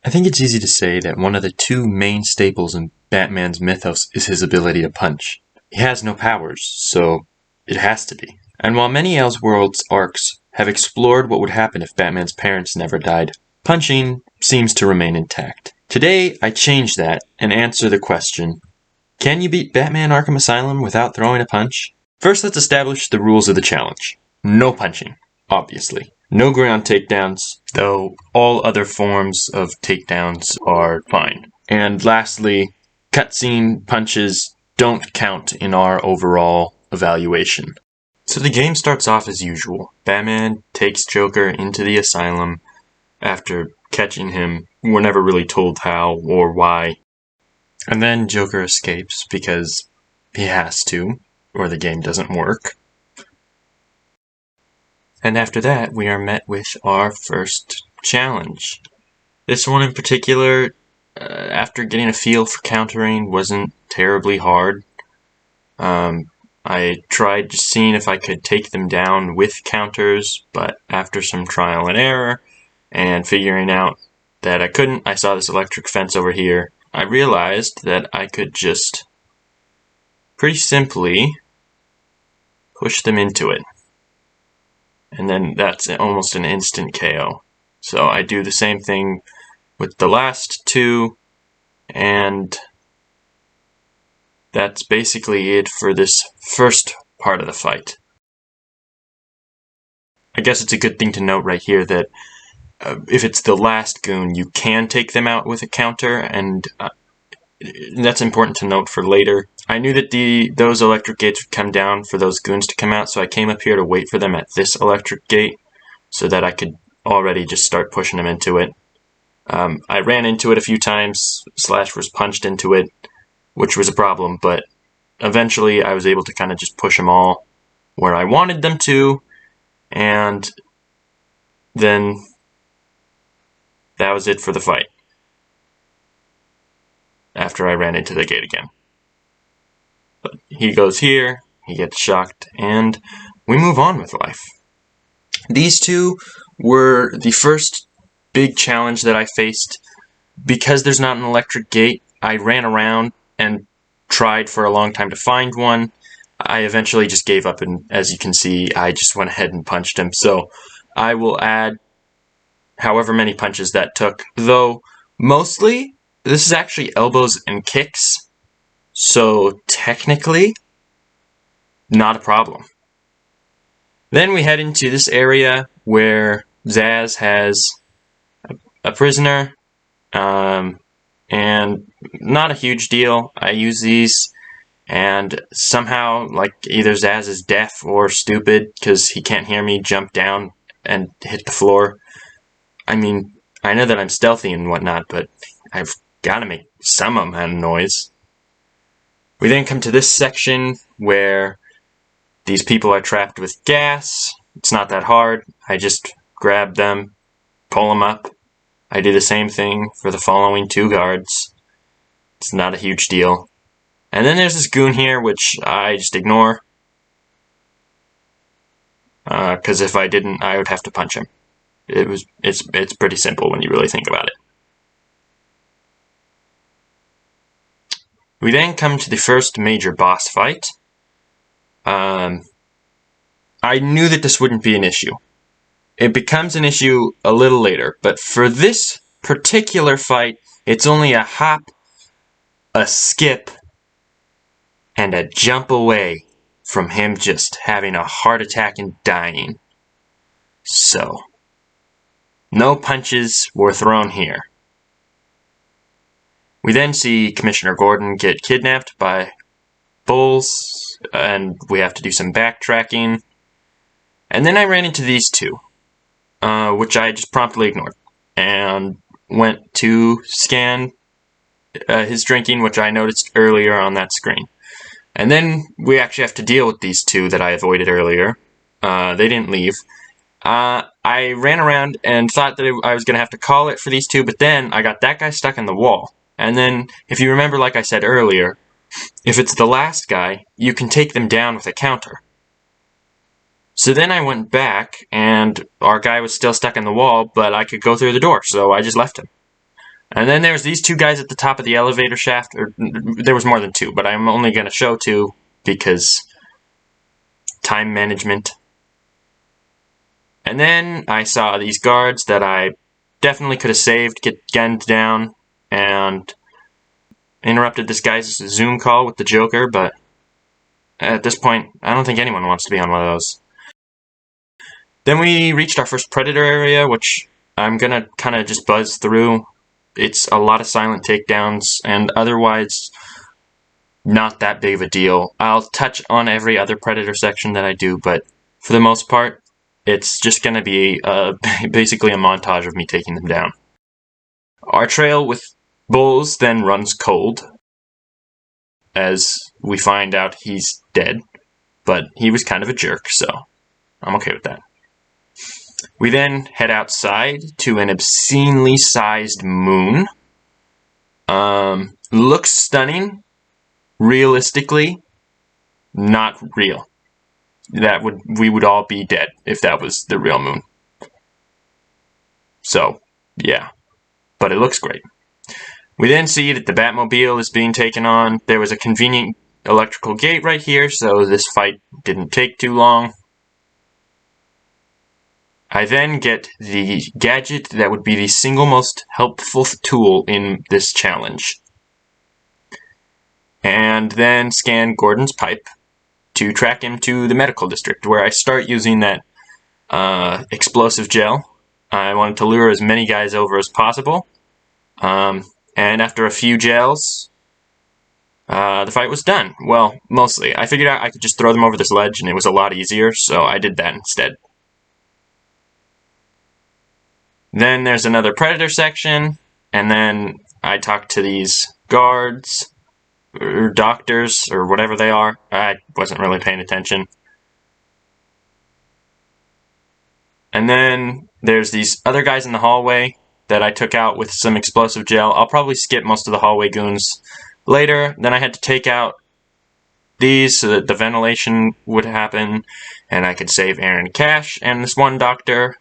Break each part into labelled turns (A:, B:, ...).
A: I think it's easy to say that one of the two main staples in Batman's mythos is his ability to punch. He has no powers, so it has to be. And while many Elseworlds arcs have explored what would happen if Batman's parents never died, punching seems to remain intact. Today, I change that and answer the question, can you beat Batman Arkham Asylum without throwing a punch? First, let's establish the rules of the challenge. No punching, obviously. No ground takedowns, though all other forms of takedowns are fine. And lastly, cutscene punches don't count in our overall evaluation. So the game starts off as usual. Batman takes Joker into the asylum after catching him. We're never really told how or why. And then Joker escapes because he has to, or the game doesn't work. And after that, we are met with our first challenge. This one in particular, after getting a feel for countering, wasn't terribly hard. I tried just seeing if I could take them down with counters, but after some trial and error, and figuring out that I couldn't, I saw this electric fence over here. I realized that I could just pretty simply push them into it. And then that's almost an instant KO. So I do the same thing with the last two, and that's basically it for this first part of the fight. I guess it's a good thing to note right here that if it's the last goon, you can take them out with a counter, and that's important to note for later. I knew that those electric gates would come down for those goons to come out, so I came up here to wait for them at this electric gate so that I could already just start pushing them into it. I ran into it a few times, Slash was punched into it, which was a problem, but eventually I was able to kind of just push them all where I wanted them to, and then that was it for the fight. After I ran into the gate again. But he goes here, he gets shocked, and we move on with life. These two were the first big challenge that I faced. Because there's not an electric gate, I ran around and tried for a long time to find one. I eventually just gave up, and as you can see, I just went ahead and punched him. So I will add however many punches that took, though mostly this is actually elbows and kicks, so technically not a problem. Then we head into this area where Zsasz has a prisoner, and not a huge deal. I use these, and somehow, like, either Zsasz is deaf or stupid because he can't hear me jump down and hit the floor. I mean, I know that I'm stealthy and whatnot, but I've got to make some amount of noise. We then come to this section where these people are trapped with gas. It's not that hard. I just grab them, pull them up. I do the same thing for the following two guards. It's not a huge deal. And then there's this goon here, which I just ignore. Because if I didn't, I would have to punch him. It's pretty simple when you really think about it. We then come to the first major boss fight. I knew that this wouldn't be an issue. It becomes an issue a little later, but for this particular fight, it's only a hop, a skip, and a jump away from him just having a heart attack and dying. So, no punches were thrown here. We then see Commissioner Gordon get kidnapped by bulls, and we have to do some backtracking. And then I ran into these two, which I just promptly ignored, and went to scan his drinking, which I noticed earlier on that screen. And then we actually have to deal with these two that I avoided earlier. They didn't leave. I ran around and thought that I was going to have to call it for these two, but then I got that guy stuck in the wall. And then, if you remember, like I said earlier, if it's the last guy, you can take them down with a counter. So then I went back, and our guy was still stuck in the wall, but I could go through the door, so I just left him. And then there's these two guys at the top of the elevator shaft. Or there was more than two, but I'm only going to show two because time management. And then I saw these guards that I definitely could have saved get gunned down and interrupted this guy's Zoom call with the Joker, but at this point, I don't think anyone wants to be on one of those. Then we reached our first Predator area, which I'm going to kind of just buzz through. It's a lot of silent takedowns, and otherwise not that big of a deal. I'll touch on every other Predator section that I do, but for the most part, it's just going to be basically a montage of me taking them down. Our trail with Bulls then runs cold, as we find out he's dead, but he was kind of a jerk, so I'm okay with that. We then head outside to an obscenely sized moon. Looks stunning. Realistically, not real. We would all be dead if that was the real moon. So, yeah. But it looks great. We then see that the Batmobile is being taken on. There was a convenient electrical gate right here, so this fight didn't take too long. I then get the gadget that would be the single most helpful tool in this challenge. And then scan Gordon's pipe to track him to the medical district, where I start using that explosive gel. I wanted to lure as many guys over as possible. And after a few gels, the fight was done. Well, mostly. I figured out I could just throw them over this ledge, and it was a lot easier, so I did that instead. Then there's another Predator section, and then I talk to these guards, or doctors, or whatever they are. I wasn't really paying attention. And then there's these other guys in the hallway that I took out with some explosive gel. I'll probably skip most of the hallway goons later. Then I had to take out these so that the ventilation would happen, and I could save Aaron Cash and this one doctor.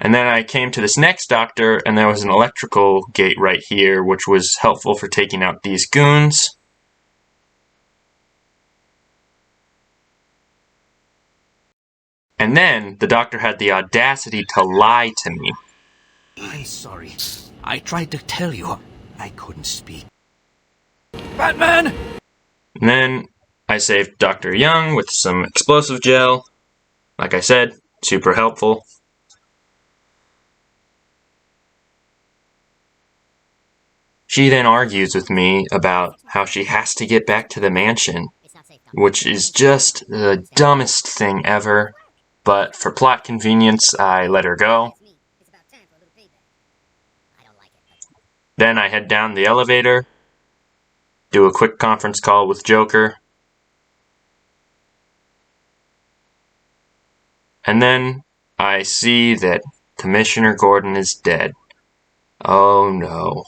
A: And then I came to this next doctor, and there was an electrical gate right here, which was helpful for taking out these goons. And then the doctor had the audacity to lie to me.
B: I'm sorry. I tried to tell you. I couldn't speak. Batman!
A: And then I saved Dr. Young with some explosive gel. Like I said, super helpful. She then argues with me about how she has to get back to the mansion, which is just the dumbest thing ever, but for plot convenience, I let her go. Then I head down the elevator, do a quick conference call with Joker, and then I see that Commissioner Gordon is dead. Oh no.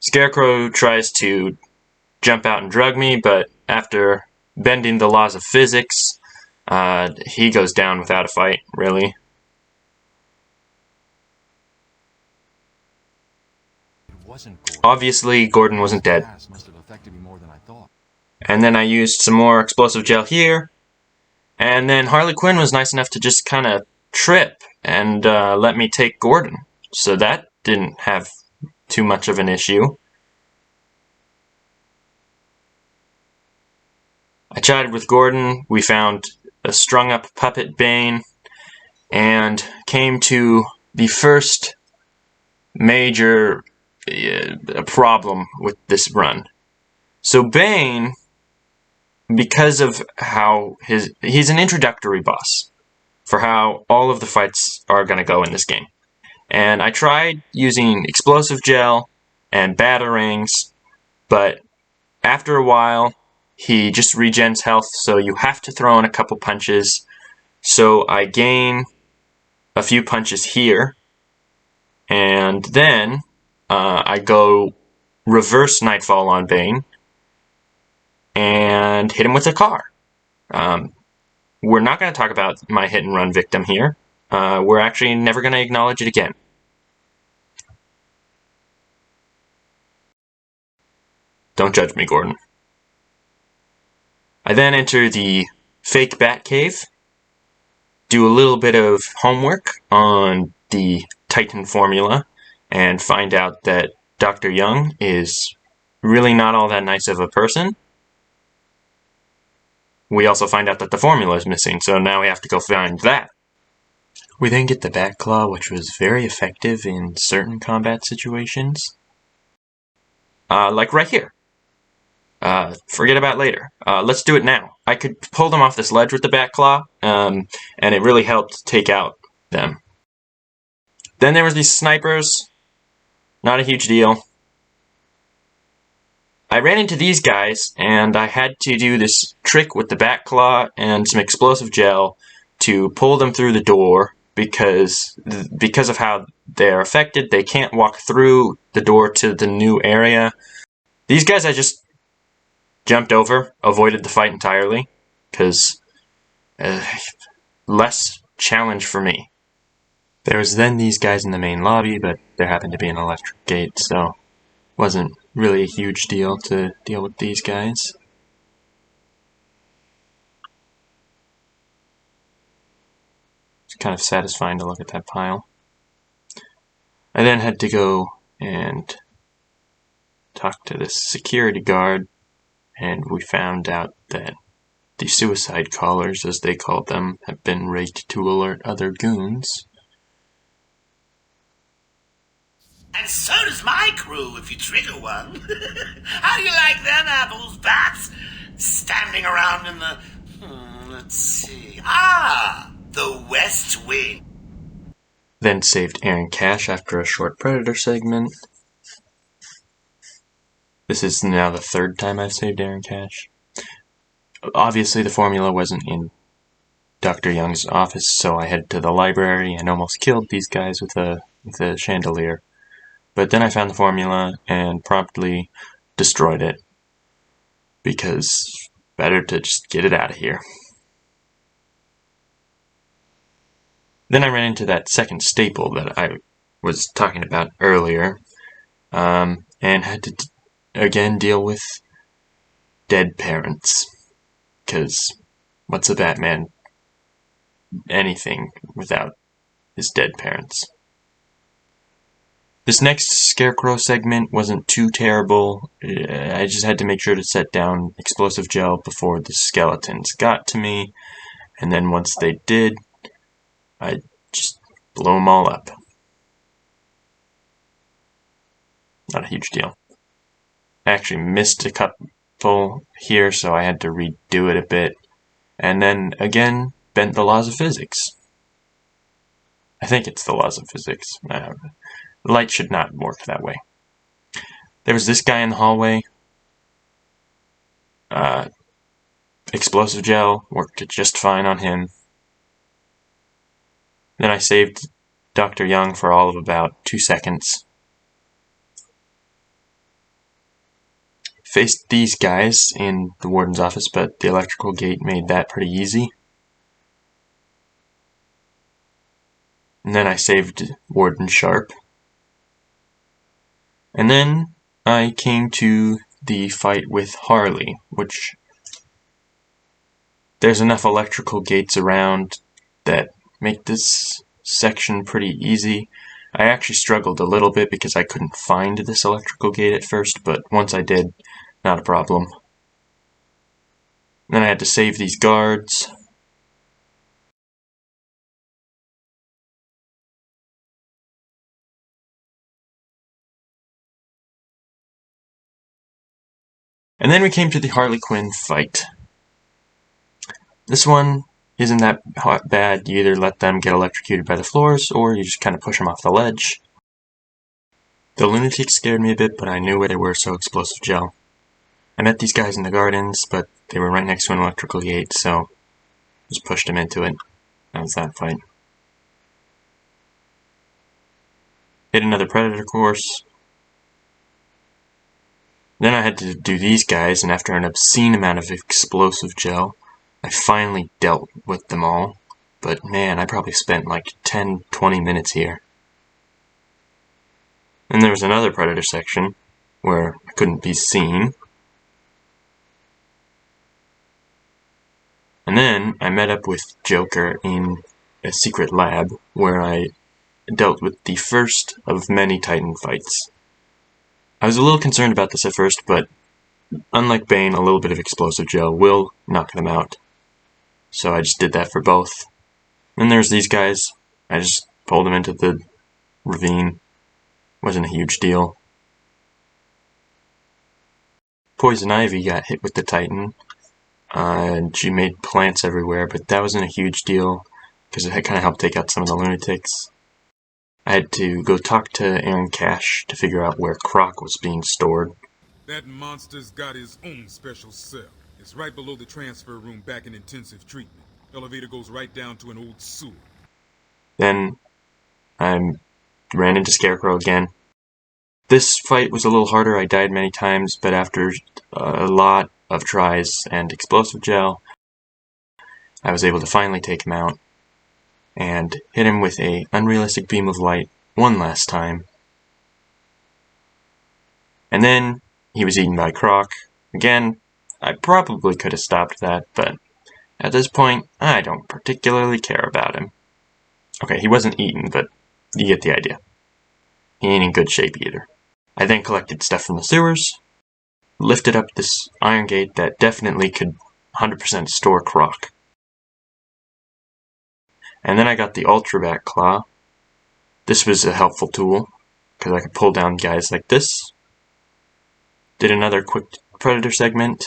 A: Scarecrow tries to jump out and drug me, but after bending the laws of physics, he goes down without a fight, really. Obviously, Gordon wasn't dead. And then I used some more explosive gel here, and then Harley Quinn was nice enough to just kind of trip and let me take Gordon. So that didn't have too much of an issue. I chatted with Gordon, we found a strung up puppet Bane, and came to the first major problem with this run. So Bane, because of how he's an introductory boss for how all of the fights are going to go in this game. And I tried using explosive gel and batarangs, but after a while, he just regens health, so you have to throw in a couple punches. So I gain a few punches here, and then I go reverse Nightfall on Bane and hit him with a car. We're not going to talk about my hit and run victim here, we're actually never going to acknowledge it again. Don't judge me, Gordon. I then enter the fake Batcave, do a little bit of homework on the Titan formula, and find out that Dr. Young is really not all that nice of a person. We also find out that the formula is missing, so now we have to go find that. We then get the Bat Claw, which was very effective in certain combat situations. Like right here. Forget about later. Let's do it now. I could pull them off this ledge with the Bat Claw, and it really helped take out them. Then there was these snipers. Not a huge deal. I ran into these guys, and I had to do this trick with the Bat Claw and some explosive gel to pull them through the door, because of how they're affected, they can't walk through the door to the new area. These guys I just jumped over, avoided the fight entirely, because less challenge for me. There was then these guys in the main lobby, but there happened to be an electric gate, so it wasn't really a huge deal to deal with these guys. It's kind of satisfying to look at that pile. I then had to go and talk to this security guard, and we found out that the suicide callers, as they called them, have been raked to alert other goons.
C: And so does my crew, if you trigger one. How do you like them apples, bats? Standing around in the... let's see... the West Wing.
A: Then saved Aaron Cash after a short Predator segment. This is now the third time I've saved Aaron Cash. Obviously the formula wasn't in Dr. Young's office, so I headed to the library and almost killed these guys with a chandelier. But then I found the formula and promptly destroyed it, because better to just get it out of here. Then I ran into that second staple that I was talking about earlier, and had to again deal with dead parents, because what's a Batman anything without his dead parents? This next Scarecrow segment wasn't too terrible. I just had to make sure to set down explosive gel before the skeletons got to me, and then once they did, I just blew them all up. Not a huge deal. I actually missed a couple here, so I had to redo it a bit, and then again bent the laws of physics. I think it's the laws of physics. Light should not work that way. There was this guy in the hallway. Explosive gel worked just fine on him. Then I saved Dr. Young for all of about 2 seconds. Faced these guys in the warden's office, but the electrical gate made that pretty easy. And then I saved Warden Sharp. And then I came to the fight with Harley, which there's enough electrical gates around that make this section pretty easy. I actually struggled a little bit because I couldn't find this electrical gate at first, but once I did, not a problem. Then I had to save these guards. And then we came to the Harley Quinn fight. This one isn't that bad. You either let them get electrocuted by the floors, or you just kind of push them off the ledge. The lunatics scared me a bit, but I knew where they were, so explosive gel. I met these guys in the gardens, but they were right next to an electrical gate, so just pushed them into it. That was that fight. Hit another Predator course. Then I had to do these guys, and after an obscene amount of explosive gel, I finally dealt with them all, but man, I probably spent like 10-20 minutes here. And there was another Predator section where I couldn't be seen. And then I met up with Joker in a secret lab where I dealt with the first of many Titan fights. I was a little concerned about this at first, but unlike Bane, a little bit of explosive gel will knock them out. So I just did that for both. Then there's these guys. I just pulled them into the ravine. Wasn't a huge deal. Poison Ivy got hit with the Titan. And she made plants everywhere, but that wasn't a huge deal because it had kind of helped take out some of the lunatics. I had to go talk to Aaron Cash to figure out where Croc was being stored.
D: That monster's got his own special cell. It's right below the transfer room back in intensive treatment. Elevator goes right down to an old sewer.
A: Then I ran into Scarecrow again. This fight was a little harder. I died many times, but after a lot of tries and explosive gel, I was able to finally take him out and hit him with an unrealistic beam of light one last time. And then he was eaten by Croc. Again, I probably could have stopped that, but at this point, I don't particularly care about him. Okay, he wasn't eaten, but you get the idea. He ain't in good shape either. I then collected stuff from the sewers, lifted up this iron gate that definitely could 100% store Croc. And then I got the Ultra Bat Claw. This was a helpful tool, because I could pull down guys like this. Did another quick Predator segment.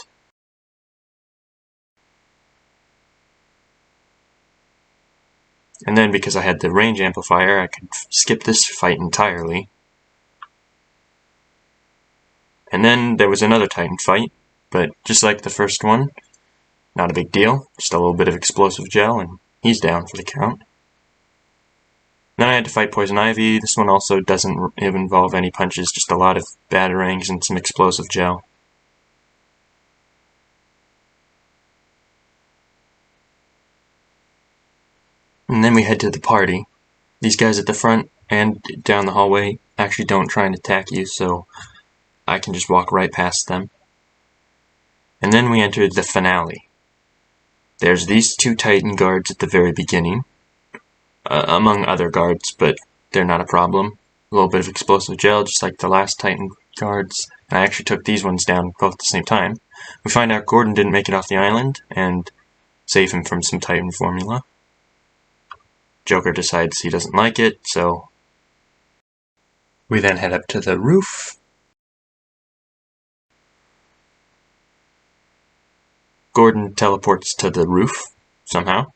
A: And then because I had the range amplifier, I could skip this fight entirely. And then there was another Titan fight, but just like the first one, not a big deal, just a little bit of explosive gel and he's down for the count. Then I had to fight Poison Ivy. This one also doesn't involve any punches, just a lot of batarangs and some explosive gel. And then we head to the party. These guys at the front and down the hallway actually don't try and attack you, so I can just walk right past them. And then we enter the finale. There's these two Titan guards at the very beginning, among other guards, but they're not a problem. A little bit of explosive gel, just like the last Titan guards. And I actually took these ones down both at the same time. We find out Gordon didn't make it off the island, and save him from some Titan formula. Joker decides he doesn't like it, so we then head up to the roof. Gordon teleports to the roof, somehow.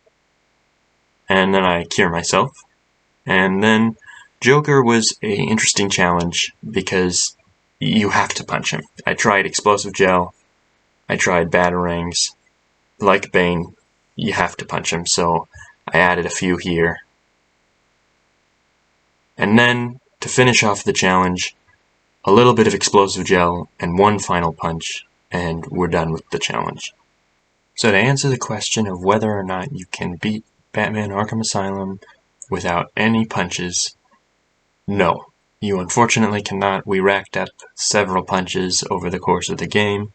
A: And then I cure myself. And then Joker was an interesting challenge because you have to punch him. I tried explosive gel. I tried batarangs. Like Bane, you have to punch him, so I added a few here. And then, to finish off the challenge, a little bit of explosive gel and one final punch, and we're done with the challenge. So to answer the question of whether or not you can beat Batman Arkham Asylum without any punches, no. You unfortunately cannot. We racked up several punches over the course of the game,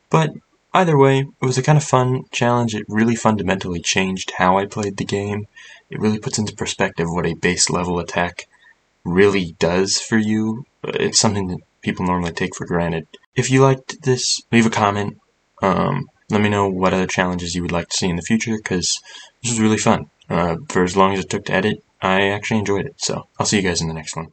A: but either way, it was a kind of fun challenge. It really fundamentally changed how I played the game. It really puts into perspective what a base level attack really does for you. It's something that people normally take for granted. If you liked this, leave a comment. Let me know what other challenges you would like to see in the future, because this was really fun. For as long as it took to edit, I actually enjoyed it. So I'll see you guys in the next one.